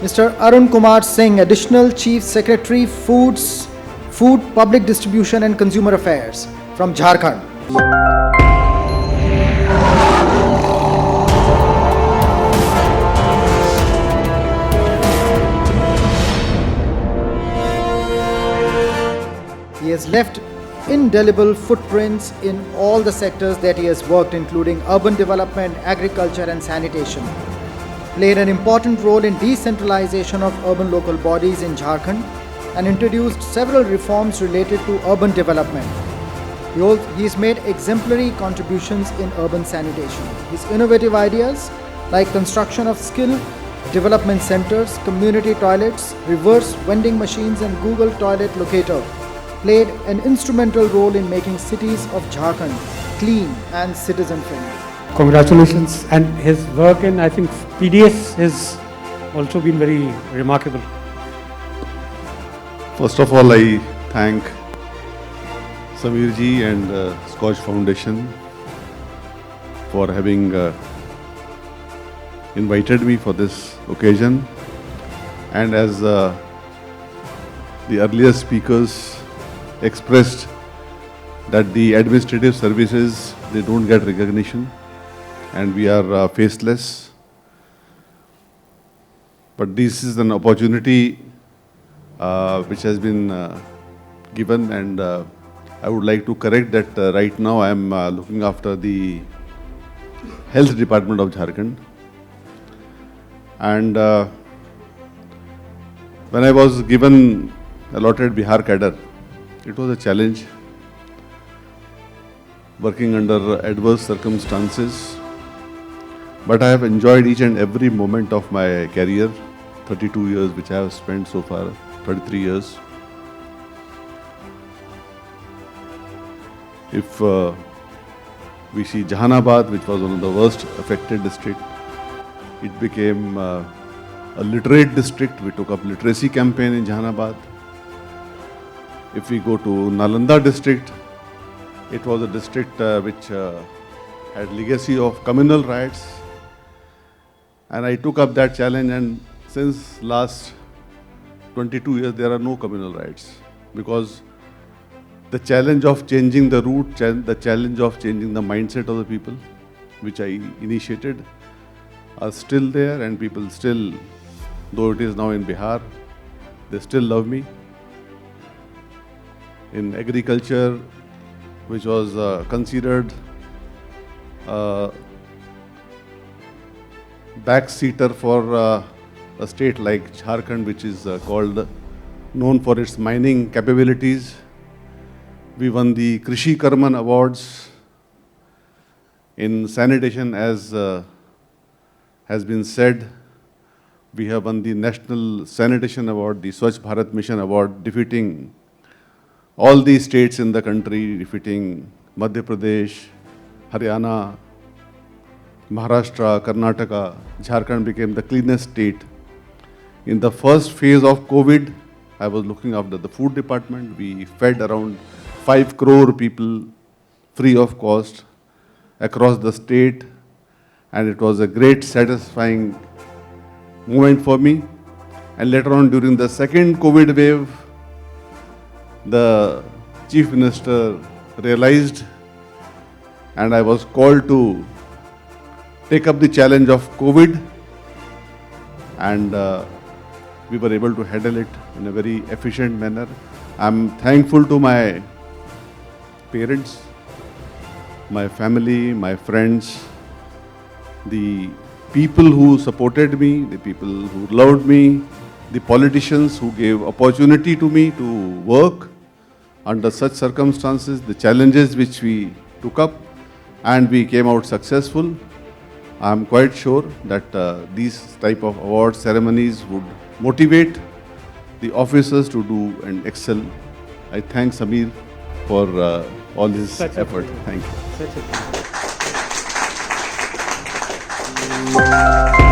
Mr. Arun Kumar Singh, Additional Chief Secretary, Food, Public Distribution and Consumer Affairs from Jharkhand. He has left indelible footprints in all the sectors that he has worked, including urban development, agriculture and sanitation. Played an important role in decentralization of urban local bodies in Jharkhand and introduced several reforms related to urban development. He has made exemplary contributions in urban sanitation. His innovative ideas like construction of skill development centers, community toilets, reverse vending machines and Google Toilet Locator played an instrumental role in making cities of Jharkhand clean and citizen-friendly. Congratulations, and his work in, I think, PDS has also been very remarkable. First of all, I thank Sameer ji and Scotch Foundation for having invited me for this occasion. And as the earlier speakers expressed that the administrative services, they don't get recognition and we are faceless. But this is an opportunity which has been given, and I would like to correct that right now I am looking after the Health Department of Jharkhand. And when I was given allotted Bihar cadre, it was a challenge working under adverse circumstances. But I have enjoyed each and every moment of my career, 32 years which I have spent so far, 33 years. If we see Jahanabad, which was one of the worst affected districts, it became a literate district. We took up literacy campaign in Jahanabad. If we go to Nalanda district, it was a district which had legacy of communal riots. And I took up that challenge, and since last 22 years, there are no communal riots, because the challenge of changing the route, the challenge of changing the mindset of the people, which I initiated, are still there, and people still, though it is now in Bihar, they still love me. In agriculture, which was considered backseater for a state like Jharkhand, which is known for its mining capabilities. We won the Krishi Karman Awards. In sanitation, as has been said, we have won the National Sanitation Award, the Swachh Bharat Mission Award, defeating all the states in the country, defeating Madhya Pradesh, Haryana, Maharashtra, Karnataka. Jharkhand became the cleanest state. In the first phase of COVID, I was looking after the food department. We fed around 5 crore people free of cost across the state, and it was a great satisfying moment for me. And later on, during the second COVID wave, the Chief Minister realized, and I was called to take up the challenge of COVID, and we were able to handle it in a very efficient manner. I'm thankful to my parents, my family, my friends, the people who supported me, the people who loved me, the politicians who gave opportunity to me to work under such circumstances, the challenges which we took up, and we came out successful. I am quite sure that these type of award ceremonies would motivate the officers to do and excel. I thank Sameer for all his effort. Thank you. Such a